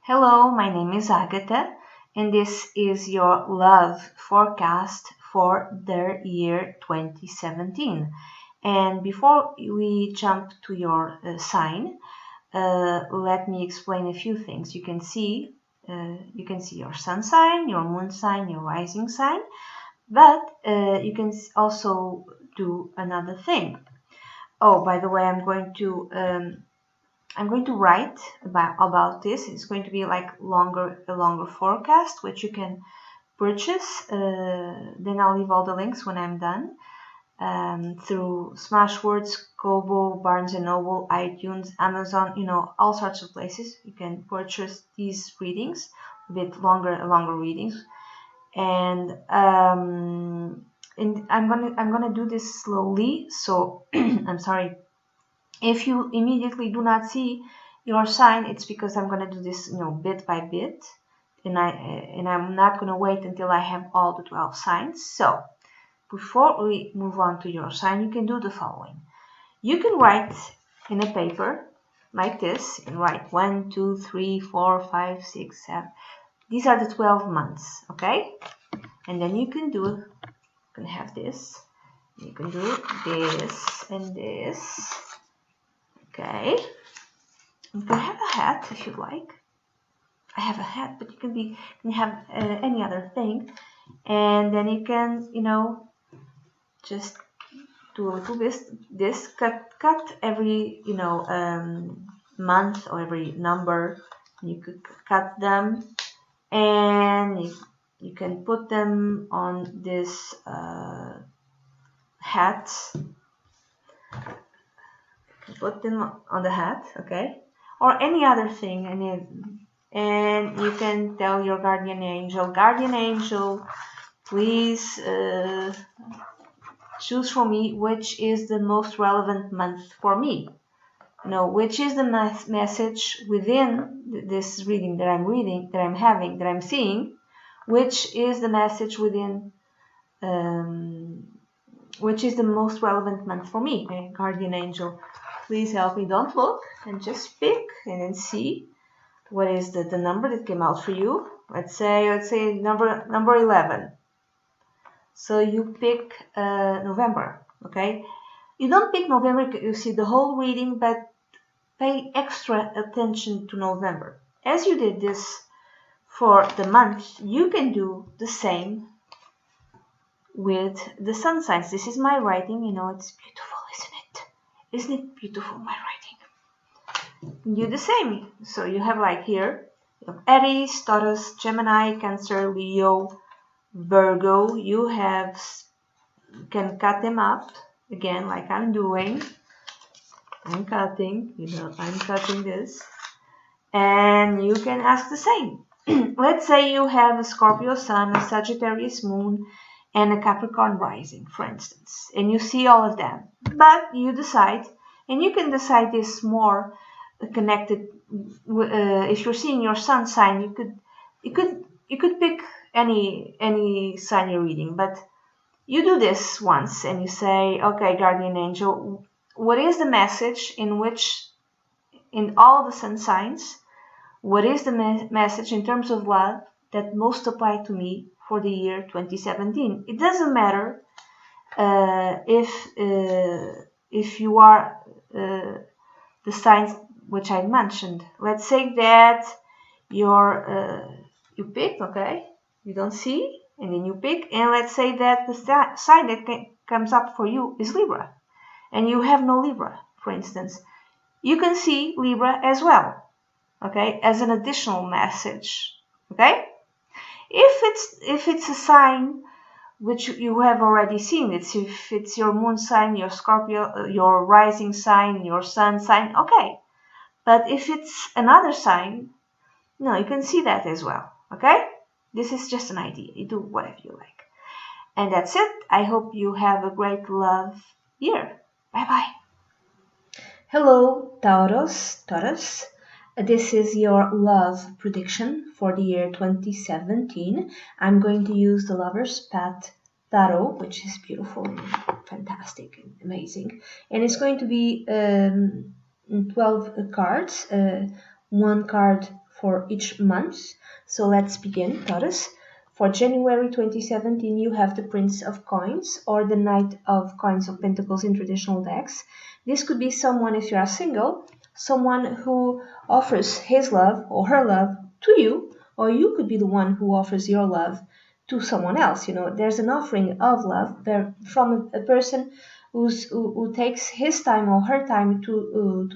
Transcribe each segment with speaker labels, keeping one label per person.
Speaker 1: Hello, my name is Agatha, and this is your love forecast for the year 2017. And before we jump to your sign, let me explain a few things. You can see your sun sign, your moon sign, your rising sign, but you can also do another thing. Oh, by the way, I'm going to write about this. It's going to be like a longer forecast, which you can purchase. Then I'll leave all the links when I'm done through Smashwords, Kobo, Barnes and Noble, iTunes, Amazon. All sorts of places you can purchase these readings, a bit longer readings. And I'm gonna do this slowly. So I'm sorry. If you immediately do not see your sign, it's because I'm going to do this, bit by bit, and I'm not going to wait until I have all the 12 signs. So before we move on to your sign, you can do the following. You can write in a paper like this and write 1, 2, 3, 4, 5, 6, 7. These are the 12 months, okay? And then you can have this. You can do this and this. Okay, you can have a hat if you like. I have a hat, but you can have any other thing, and then you can, just do a little bit. This cut every, month or every number. You could cut them, and you can put them on this hat. Put them on the hat, okay, or any other thing, and you can tell your guardian angel, please choose for me which is the most relevant month for me. Which is the message within this reading that I'm seeing, which is the message within, which is the most relevant month for me. Okay? Guardian angel, please help me. Don't look, and just pick and then see what is the number that came out for you. Let's say number 11. So you pick November, okay? You don't pick November, you see the whole reading, but pay extra attention to November. As you did this for the month, you can do the same with the sun signs. This is my writing, it's beautiful, isn't it? Isn't it beautiful, my writing? Do the same. So you have like here, you have Aries, Taurus, Gemini, Cancer, Leo, Virgo. You can cut them up again, like I'm doing. I'm cutting this, and you can ask the same. Let's say you have a Scorpio sun, a Sagittarius moon, and a Capricorn rising, for instance, and you see all of them, but you decide, and you can decide this more connected. If you're seeing your sun sign, you could pick any sign you're reading, but you do this once and you say, okay, guardian angel, what is the message in all the sun signs? What is the message in terms of love that most apply to me for the year 2017? It doesn't matter if you are the signs which I mentioned. Let's say that you pick, okay? You don't see, and then you pick, and let's say that the sign that comes up for you is Libra, and you have no Libra, for instance. You can see Libra as well, okay, as an additional message, okay? If it's a sign which you have already seen, if it's your moon sign, your Scorpio, your rising sign, your sun sign, okay. But if it's another sign, no, you can see that as well, okay? This is just an idea. You do whatever you like. And that's it. I hope you have a great love year. Bye-bye. Hello, Taurus. This is your love prediction for the year 2017. I'm going to use the Lover's Path Tarot, which is beautiful and fantastic and amazing. And it's going to be 12 cards, one card for each month. So let's begin, Taurus. For January 2017, you have the Prince of Coins or the Knight of Coins of Pentacles in traditional decks. This could be someone, if you are single, someone who offers his love or her love to you, or you could be the one who offers your love to someone else. You know, there's an offering of love there from a person who takes his time or her time to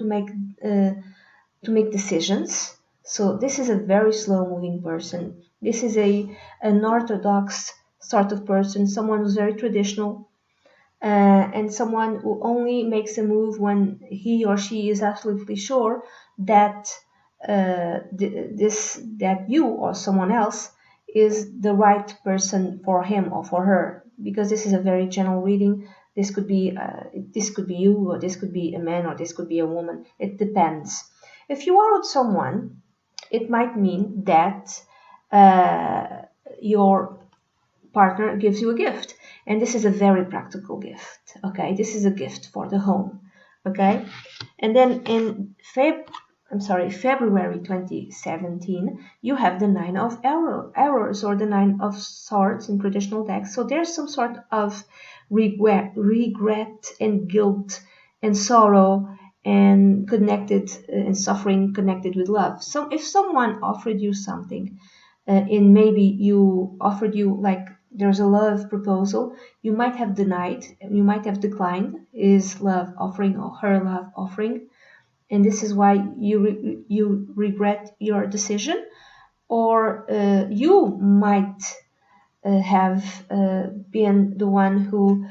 Speaker 1: make decisions. So this is a very slow-moving person. This is an orthodox sort of person, someone who's very traditional, and someone who only makes a move when he or she is absolutely sure that that you or someone else is the right person for him or for her. Because this is a very general reading. This could be you, or this could be a man, or this could be a woman. It depends. If you are with someone, it might mean that your partner gives you a gift, and this is a very practical gift. Okay, this is a gift for the home. Okay, and then in February 2017, you have the Nine of Arrows or the Nine of Swords in traditional decks. So there's some sort of regret and guilt and sorrow and suffering connected with love. So if someone offered you something, and maybe you offered you, like, there's a love proposal, you might have denied, you might have declined his love offering or her love offering, and this is why you regret your decision. Or you might have been the one who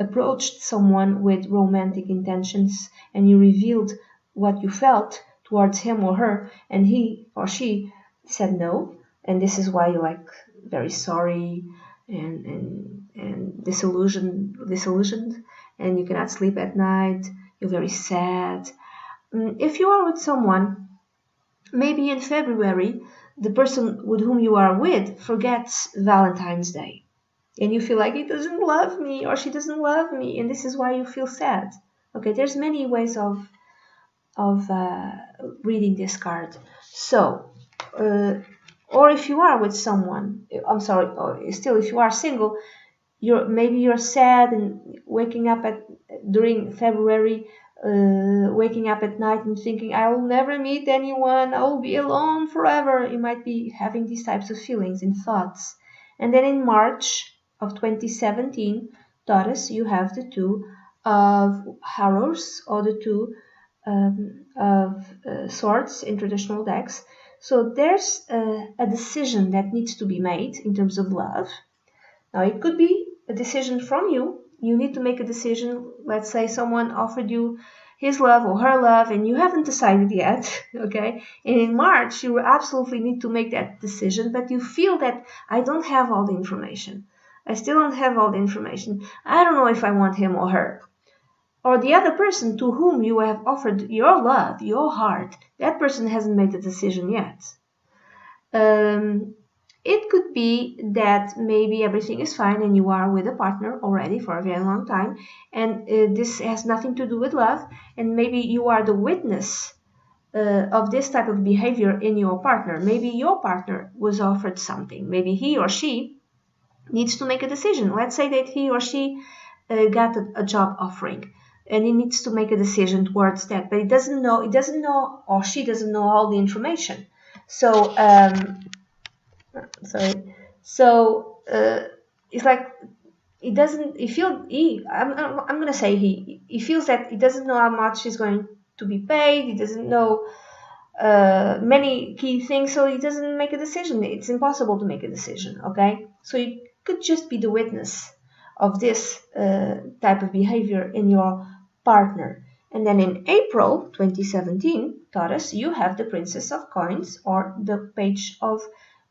Speaker 1: approached someone with romantic intentions, and you revealed what you felt towards him or her, and he or she said no, and this is why you're like very sorry and disillusioned, and you cannot sleep at night. You're very sad. If you are with someone, maybe in February, the person with whom you are with forgets Valentine's Day, and you feel like he doesn't love me or she doesn't love me, and this is why you feel sad. Okay, there's many ways of reading this card. So, or if you are with someone, or still if you are single, maybe you're sad and waking up during February, waking up at night and thinking, I will never meet anyone, I will be alone forever. You might be having these types of feelings and thoughts. And then in March of 2017, Taurus, you have the Two of Arrows or the Two of Swords in traditional decks. So there's a decision that needs to be made in terms of love. Now, it could be a decision from you. You need to make a decision. Let's say someone offered you his love or her love, and you haven't decided yet, okay? And in March, you absolutely need to make that decision, but you feel that I don't have all the information. I still don't have all the information. I don't know if I want him or her. Or the other person to whom you have offered your love, your heart, that person hasn't made a decision yet. It could be that maybe everything is fine and you are with a partner already for a very long time, and this has nothing to do with love, and maybe you are the witness of this type of behavior in your partner. Maybe your partner was offered something. Maybe he or she needs to make a decision. Let's say that he or she got a job offering, and he needs to make a decision towards that, but he doesn't know, or she doesn't know all the information. So it's like I'm gonna say he feels that he doesn't know how much he's going to be paid. He doesn't know many key things, so he doesn't make a decision. It's impossible to make a decision. Okay, so you could just be the witness of this type of behavior in your partner. And then in April 2017, Taurus, you have the Princess of Coins or the Page of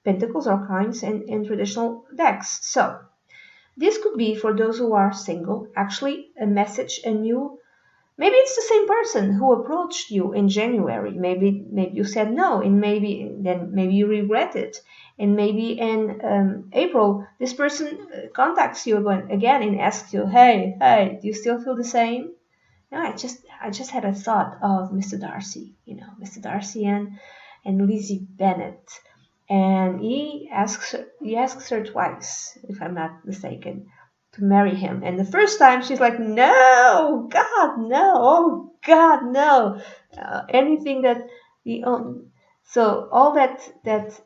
Speaker 1: Pentacles or Coins in traditional decks. So this could be, for those who are single, actually a message, maybe it's the same person who approached you in January. Maybe you said no, and maybe you regret it. And maybe in April, this person contacts you again and asks you, hey, do you still feel the same? No, I just had a thought of Mr. Darcy, Mr. Darcy, and and Lizzie Bennet. And he asks her twice, if I'm not mistaken, to marry him. And the first time she's like, no, God, no, oh God, no. Anything that he so all that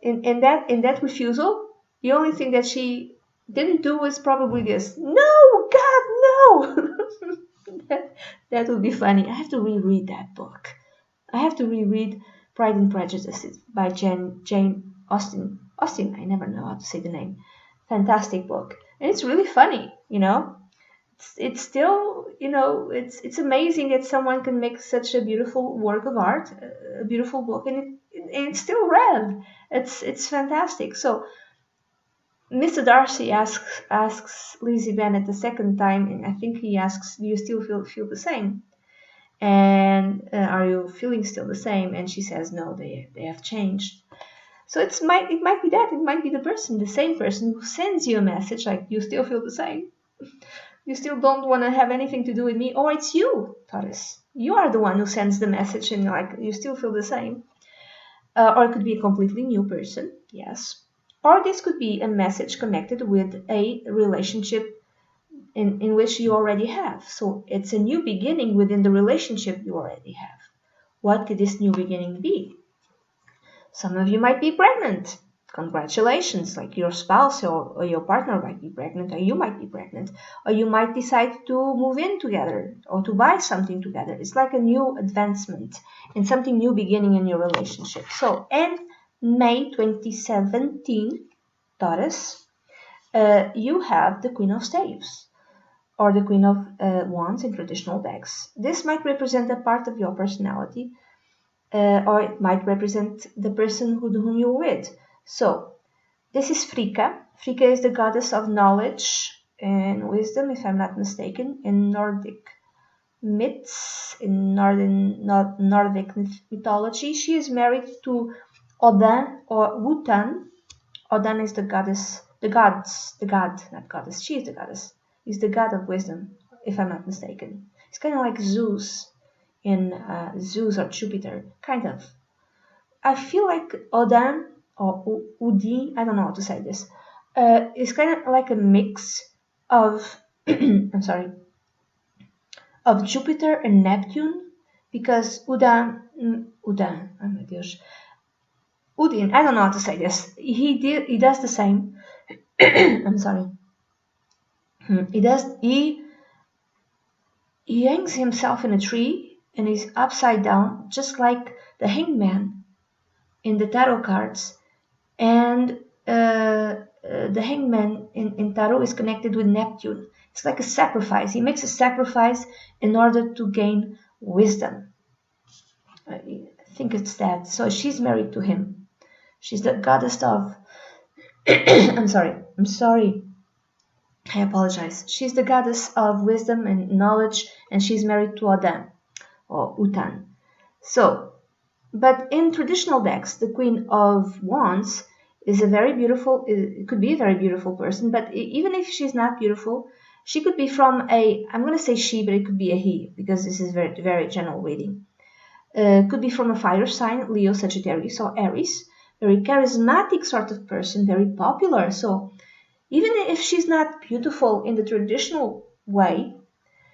Speaker 1: in that refusal, the only thing that she didn't do was probably this. No, God, no. that would be funny. I have to reread that book. I have to reread Pride and Prejudice by Jane Austen. Austen, I never know how to say the name. Fantastic book. And it's really funny, you know. It's still, you know, it's amazing that someone can make such a beautiful work of art, a beautiful book, and it's still read. It's fantastic. So Mr. Darcy asks Lizzie Bennet the second time, and I think he asks, "Do you still feel the same? And are you feeling still the same?" And she says, "No, they have changed." So it might be that it might be the same person who sends you a message like, "You still feel the same? You still don't want to have anything to do with me?" Or it's you, Taurus. You are the one who sends the message and like, you still feel the same. Or it could be a completely new person, yes. Or this could be a message connected with a relationship in which you already have. So it's a new beginning within the relationship you already have. What could this new beginning be? Some of you might be pregnant. Congratulations, like your spouse or your partner might be pregnant, or you might be pregnant, or you might decide to move in together or to buy something together. It's like a new advancement and something new beginning in your relationship. So, in May 2017, Taurus, you have the Queen of Staves or the Queen of Wands in traditional decks. This might represent a part of your personality, or it might represent the person whom you're with. So, this is Frigga. Frigga is the goddess of knowledge and wisdom, if I'm not mistaken, in Nordic myths, in Nordic mythology. She is married to Odin or Wotan. Odin is the goddess, not goddess. She is the goddess. He's the god of wisdom, if I'm not mistaken. It's kind of like Zeus in Zeus or Jupiter, kind of. I feel like Odin or Udi, I don't know how to say this, is kind of like a mix of, I'm sorry, of Jupiter and Neptune, because Udin, oh my gosh, Udin, I don't know how to say this. He does the same. I'm sorry. He hangs himself in a tree and is upside down, just like the hangman in the tarot cards. And the hangman in tarot is connected with Neptune. It's like a sacrifice. He makes a sacrifice in order to gain wisdom. I think it's that. So she's married to him. She's the goddess of... I'm sorry. I apologize. She's the goddess of wisdom and knowledge, and she's married to Odin or Utan. So, but in traditional decks, the Queen of Wands is a very beautiful, it could be a very beautiful person, but even if she's not beautiful, she could be from I'm going to say she, but it could be a he, because this is very, very general reading. Could be from a fire sign, Leo, Sagittarius, or Aries. Very charismatic sort of person, very popular. So even if she's not beautiful in the traditional way,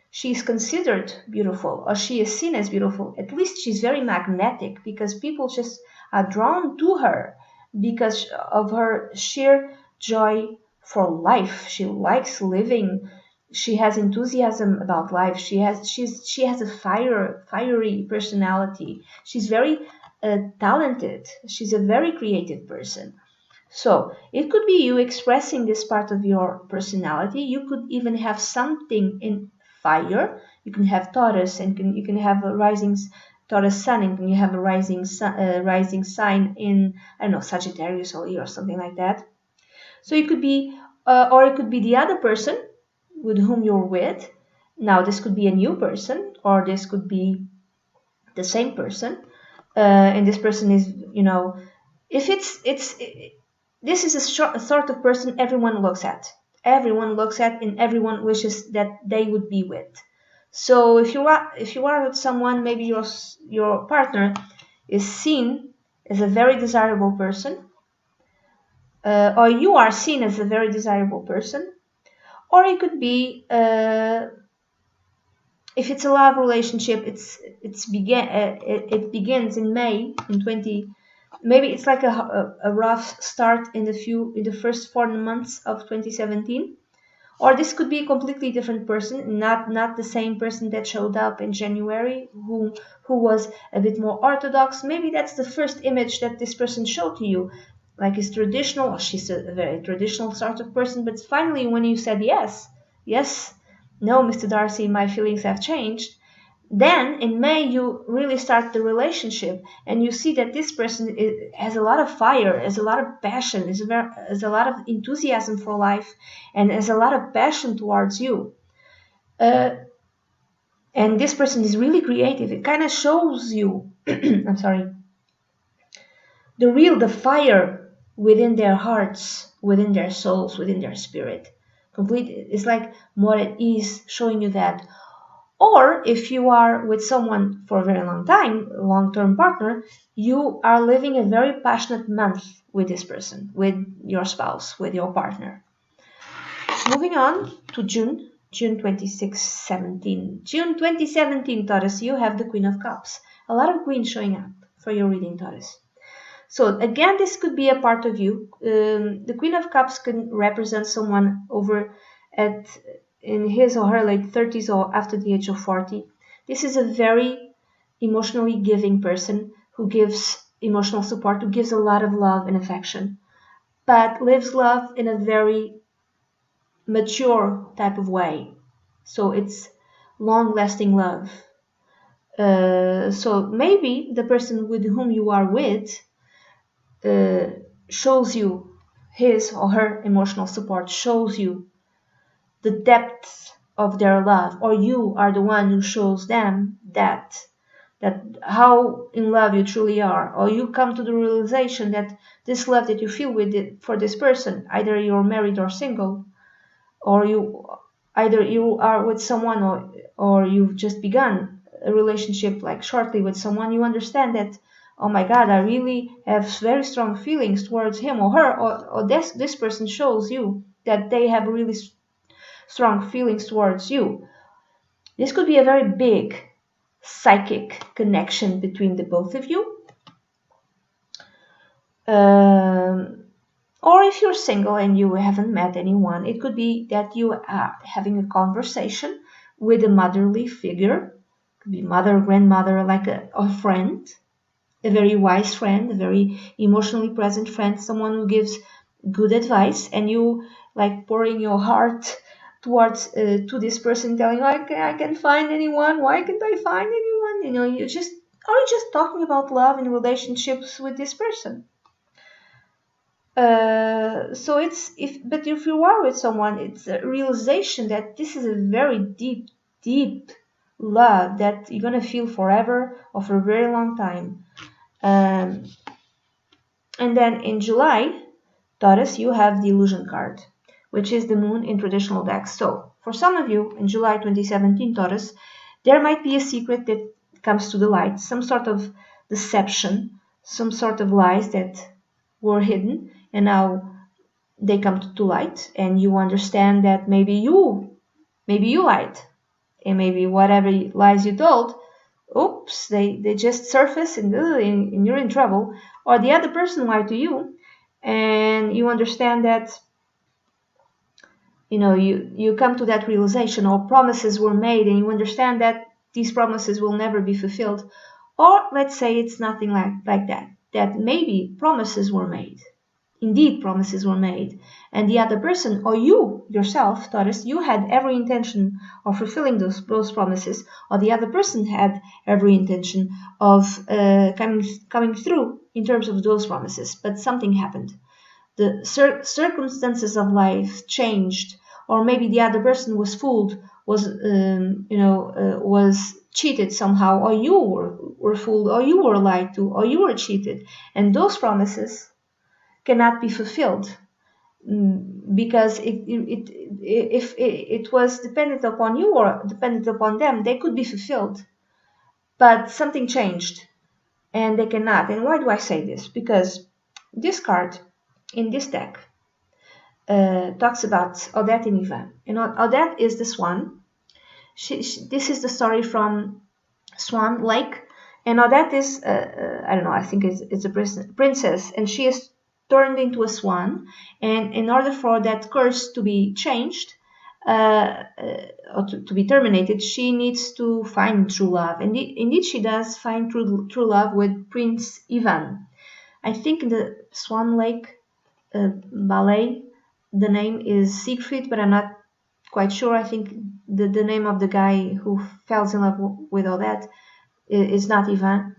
Speaker 1: she is considered beautiful, or she is seen as beautiful. At least she's very magnetic, because people just are drawn to her because of her sheer joy for life. She likes living. She has enthusiasm about life. She has a fiery personality. She's very talented. She's a very creative person. So it could be you expressing this part of your personality. You could even have something in fire. You can have Taurus, and you can have a rising Taurus sun, and you have a rising sign in, I don't know, Sagittarius or Leo or something like that. So it could be, or it could be the other person with whom you're with. Now this could be a new person, or this could be the same person, and this person is, you know, if this is a sort of person everyone looks at. Everyone looks at, and everyone wishes that they would be with. So if you are with someone, maybe your partner is seen as a very desirable person, or you are seen as a very desirable person, or it could be if it's a love relationship, it begins in May in 20. Maybe it's like a rough start in the first 4 months of 2017. Or this could be a completely different person, not the same person that showed up in January, who was a bit more orthodox. Maybe that's the first image that this person showed to you, like is traditional, or she's a very traditional sort of person. But finally, when you said yes, no, Mr. Darcy, my feelings have changed, then in May you really start the relationship, and you see that this person has a lot of fire, has a lot of passion, has a lot of enthusiasm for life, and has a lot of passion towards you. And this person is really creative. It kind of shows you, I'm sorry, the fire within their hearts, within their souls, within their spirit. It's like more at ease, showing you that. Or if you are with someone for a very long time, a long-term partner, you are living a very passionate month with this person, with your spouse, with your partner. Moving on to June 26, 17. June 2017, Taurus, you have the Queen of Cups. A lot of queens showing up for your reading, Taurus. So again, this could be a part of you. The Queen of Cups can represent someone over in his or her late 30s or after the age of 40. This is a very emotionally giving person who gives emotional support, who gives a lot of love and affection, but lives love in a very mature type of way. So it's long-lasting love. So maybe the person with whom you are with shows you his or her emotional support, shows you the depth of their love, or you are the one who shows them that how in love you truly are, or you come to the realization that this love that you feel for this person, either you're married or single, or either you are with someone or you've just begun a relationship like shortly with someone, you understand that, oh my God, I really have very strong feelings towards him or her, or this person shows you that they have really strong feelings towards you. This could be a very big psychic connection between the both of you. Or if you're single and you haven't met anyone, it could be that you are having a conversation with a motherly figure. It could be mother, grandmother, like a friend, a very wise friend, a very emotionally present friend, someone who gives good advice, and you like pouring your heart towards to this person, telling, I can't find anyone. Why can't I find anyone? You know, you're just talking about love and relationships with this person. So but if you are with someone, it's a realization that this is a very deep love that you're gonna feel forever or for a very long time. And then in July, Taurus, you have the illusion card, which is the moon in traditional decks. So for some of you in July 2017, Taurus, there might be a secret that comes to the light, some sort of deception, some sort of lies that were hidden, and now they come to light, and you understand that maybe you lied, and maybe whatever lies you told, oops, they just surface and you're in trouble, or the other person lied to you, and you understand that, you know, you come to that realization, or promises were made and you understand that these promises will never be fulfilled. Or let's say it's nothing like that maybe promises were made. Indeed, promises were made, and the other person, or you yourself, Taurus, you had every intention of fulfilling those promises, or the other person had every intention of coming through in terms of those promises, but something happened. The circumstances of life changed, or maybe the other person was fooled, was cheated somehow, or you were fooled, or you were lied to, or you were cheated, and those promises cannot be fulfilled because if it was dependent upon you or dependent upon them, they could be fulfilled, but something changed. and they cannot. And why do I say this? Because this card in this deck talks about Odette and Ivan. And Odette is the swan. This is the story from Swan Lake, and Odette is I don't know, I think it's a princess, and she is turned into a swan, and in order for that curse to be changed or to be terminated, she needs to find true love. And indeed she does find true love with Prince Ivan. I think in the Swan Lake ballet the name is Siegfried, but I'm not quite sure. I think the name of the guy who falls in love with Odette is not Ivan.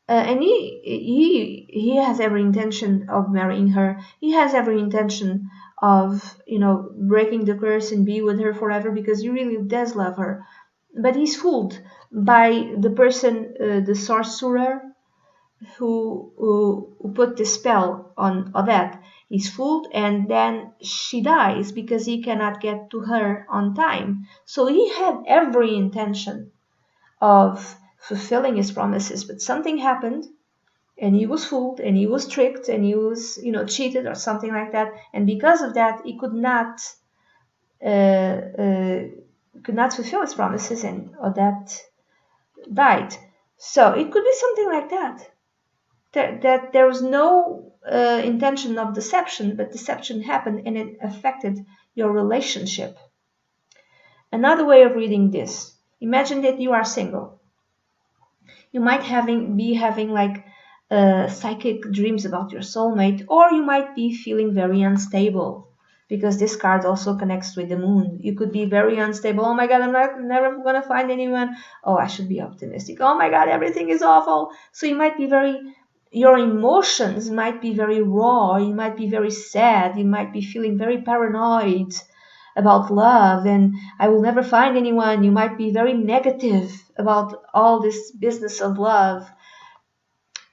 Speaker 1: And he has every intention of marrying her. He has every intention of, you know, breaking the curse and be with her forever, because he really does love her. But he's fooled by the person, the sorcerer, who put the spell on Odette. He's fooled, and then she dies because he cannot get to her on time. So he had every intention of fulfilling his promises, but something happened, and he was fooled, and he was tricked, and he was, you know, cheated or something like that. And because of that, he could not fulfill his promises, and Odette died. So it could be something like that. That there was no intention of deception, but deception happened and it affected your relationship. Another way of reading this: imagine that you are single. You might be having like psychic dreams about your soulmate, or you might be feeling very unstable, because this card also connects with the moon. You could be very unstable. Oh my God, I'm never gonna find anyone. Oh, I should be optimistic. Oh my God, everything is awful. So you might be your emotions might be very raw. You might be very sad. You might be feeling very paranoid about love, and I will never find anyone. You might be very negative about all this business of love.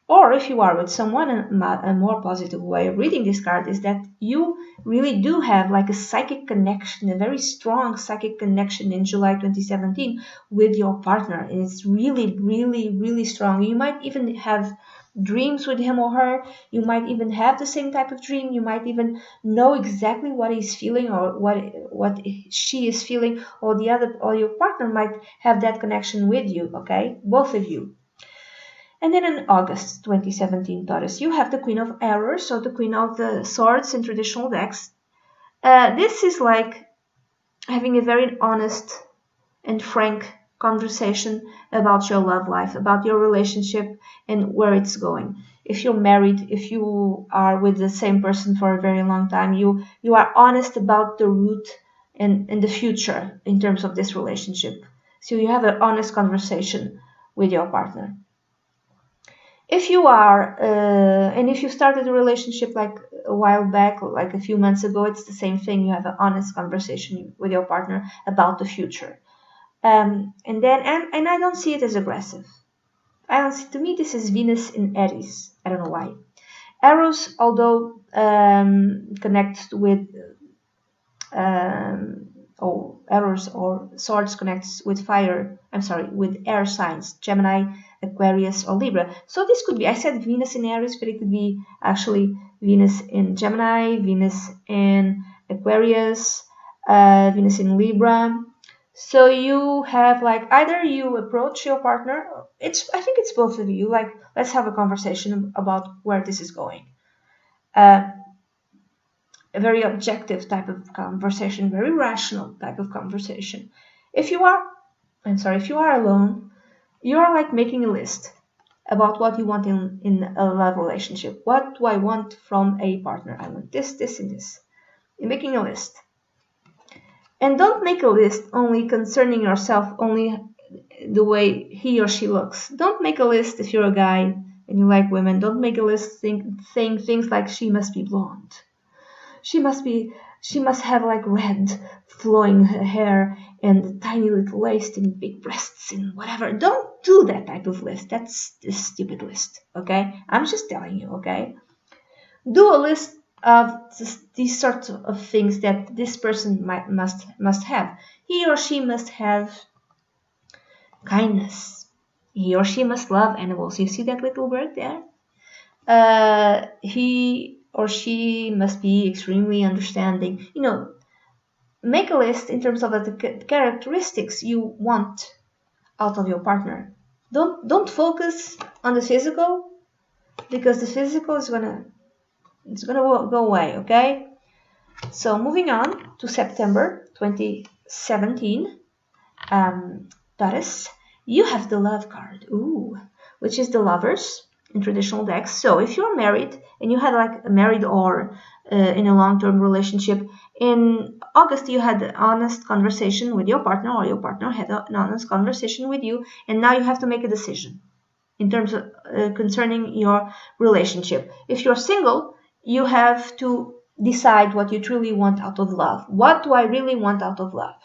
Speaker 1: Or if you are with someone, a more positive way of reading this card is that you really do have like a psychic connection, a very strong psychic connection in July 2017 with your partner. And it's really, really, really strong. You might even have dreams with him or her. You might even have the same type of dream. You might even know exactly what he's feeling or what she is feeling, or your partner might have that connection with you, okay? Both of you. And then in August 2017, Taurus, you have the Queen of Errors, or the Queen of the Swords in traditional decks. This is like having a very honest and frank conversation about your love life, about your relationship and where it's going. If you're married, if you are with the same person for a very long time, you are honest about the route and the future in terms of this relationship. So you have an honest conversation with your partner. If you are, and if you started a relationship like a while back, like a few months ago, it's the same thing. You have an honest conversation with your partner about the future. And I don't see it as aggressive. To me, this is Venus in Aries. I don't know why. Eros, although connects with Eros or Swords connects with fire. I'm sorry, with air signs: Gemini, Aquarius, or Libra. So this could be, I said Venus in Aries, but it could be actually Venus in Gemini, Venus in Aquarius, Venus in Libra. So you have like, either you approach your partner, I think it's both of you, like, let's have a conversation about where this is going. A very objective type of conversation, very rational type of conversation. If you are alone, you are like making a list about what you want in a love relationship. What do I want from a partner? I want this, this, and this. You're making a list. And don't make a list only concerning yourself, only the way he or she looks. Don't make a list if you're a guy and you like women. Don't make a list saying things like she must be blonde. She must have like red flowing hair and tiny little waist and big breasts and whatever. Don't do that type of list. That's a stupid list, okay? I'm just telling you, okay? Do a list of these sorts of things that this person must have. He or she must have kindness. He or she must love animals. You see that little bird there? He or she must be extremely understanding. You know, make a list in terms of the characteristics you want out of your partner. Don't focus on the physical, because the physical is gonna go away. Okay. So moving on to September 2017, Taurus, you have the love card, which is the lovers in traditional decks. So if you're married and you had like a married or in a long-term relationship, in August you had an honest conversation with your partner, or your partner had an honest conversation with you, and now you have to make a decision in terms of concerning your relationship. If you're single, you have to decide what you truly want out of love. What do I really want out of love?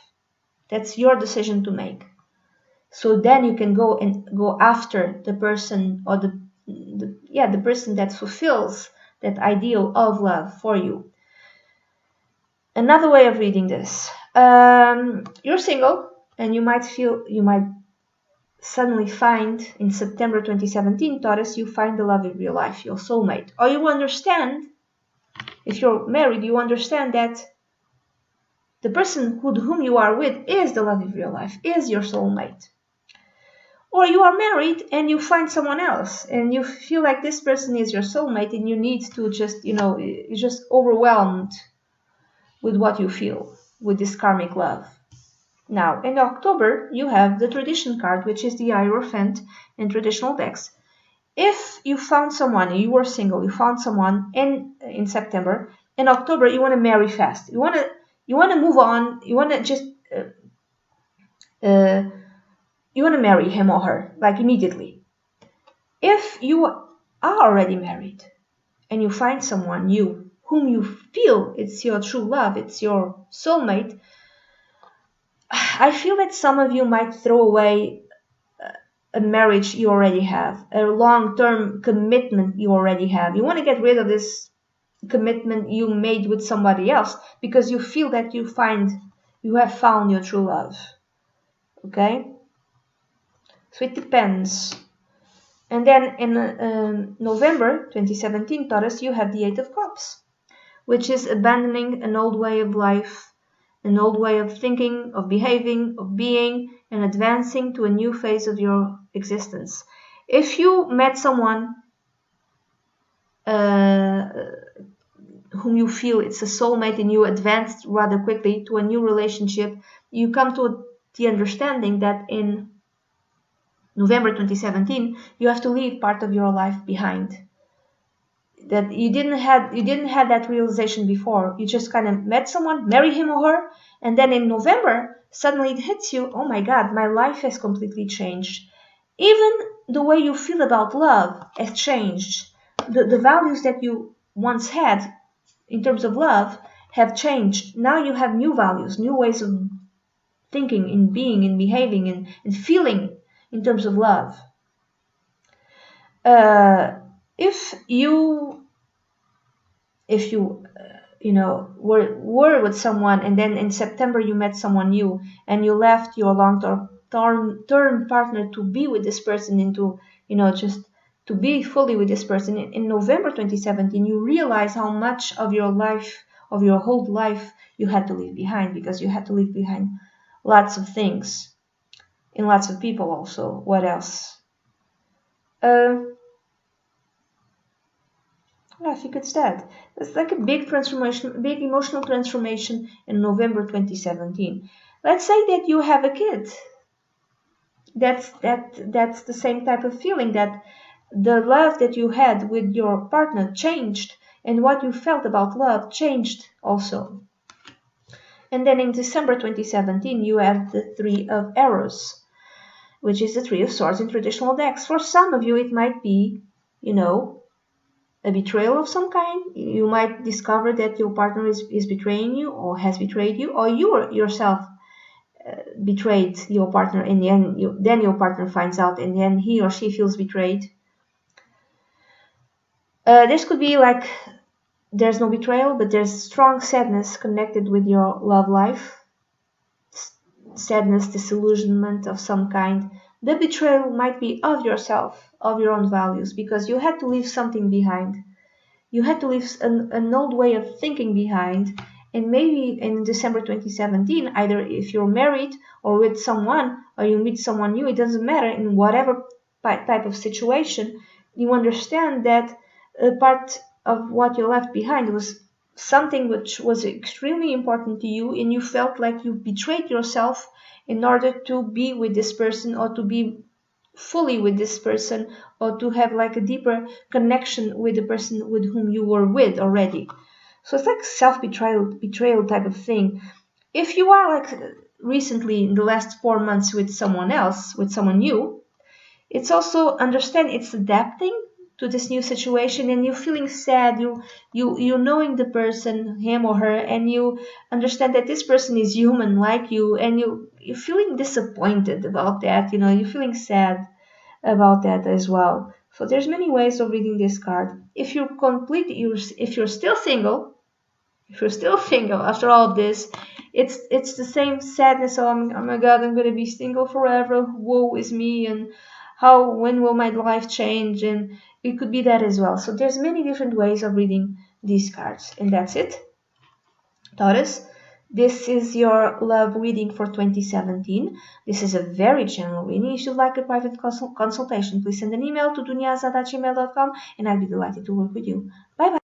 Speaker 1: That's your decision to make. So then you can go after the person, or the person that fulfills that ideal of love for you. Another way of reading this, you're single and you might suddenly find in September 2017, Taurus, you find the love of your life, your soulmate. Or you understand, if you're married, you understand that the person whom you are with is the love of your life, is your soulmate. Or you are married and you find someone else and you feel like this person is your soulmate, and you need to just, you're just overwhelmed with what you feel with this karmic love. Now, in October, you have the tradition card, which is the Hierophant in traditional decks. If you found someone, you were single, you found someone in September, in October, you want to marry fast. You want to move on. You want to just you want to marry him or her, like immediately. If you are already married and you find someone new whom you feel it's your true love, it's your soulmate, I feel that some of you might throw away a marriage you already have, a long-term commitment you already have. You want to get rid of this commitment you made with somebody else because you feel that you have found your true love. Okay? So it depends. And then in November 2017, Taurus, you have the Eight of Cups, which is abandoning an old way of life, an old way of thinking, of behaving, of being, and advancing to a new phase of your existence. If you met someone whom you feel it's a soulmate and you advanced rather quickly to a new relationship, you come to the understanding that in November 2017, you have to leave part of your life behind. That you didn't have that realization before. You just kind of met someone, marry him or her, and then in November, suddenly it hits you, oh my God, my life has completely changed. Even the way you feel about love has changed. The values that you once had in terms of love have changed. Now you have new values, new ways of thinking and being and behaving and feeling in terms of love. If you were with someone and then in September you met someone new and you left your long-term partner to be with this person just to be fully with this person, in November 2017 you realize how much of your life, of your whole life, you had to leave behind, because you had to leave behind lots of things and lots of people also. What else? I think it's that. It's like a big transformation, a big emotional transformation in November 2017. Let's say that you have a kid. That's the same type of feeling, that the love that you had with your partner changed, and what you felt about love changed also. And then in December 2017, you have the Three of Arrows, which is the Three of Swords in traditional decks. For some of you, it might be, a betrayal of some kind. You might discover that your partner is betraying you, or has betrayed you, or you yourself betrayed your partner. In the end, then your partner finds out, and then he or she feels betrayed. This could be like there's no betrayal, but there's strong sadness connected with your love life. Sadness, disillusionment of some kind, The betrayal might be of yourself, of your own values, because you had to leave something behind. You had to leave an old way of thinking behind. And maybe in December 2017, either if you're married or with someone, or you meet someone new, it doesn't matter, in whatever type of situation, you understand that a part of what you left behind was something which was extremely important to you, and you felt like you betrayed yourself in order to be with this person, or to be fully with this person, or to have like a deeper connection with the person with whom you were with already. So it's like betrayal type of thing. If you are like recently in the last 4 months with someone else, with someone new, it's also understand it's adapting to this new situation, and you feeling sad, you knowing the person, him or her, and you understand that this person is human like you, and you feeling disappointed about that, you're feeling sad about that as well. So there's many ways of reading this card. If you're still single, after all of this, it's the same sadness. Oh my God, I'm gonna be single forever. Woe is me, and when will my life change? And it could be that as well. So there's many different ways of reading these cards, and that's it, Taurus. This is your love reading for 2017. This is a very general reading. If you'd like a private consultation, please send an email to dunyazade@gmail.com, and I'd be delighted to work with you. Bye bye.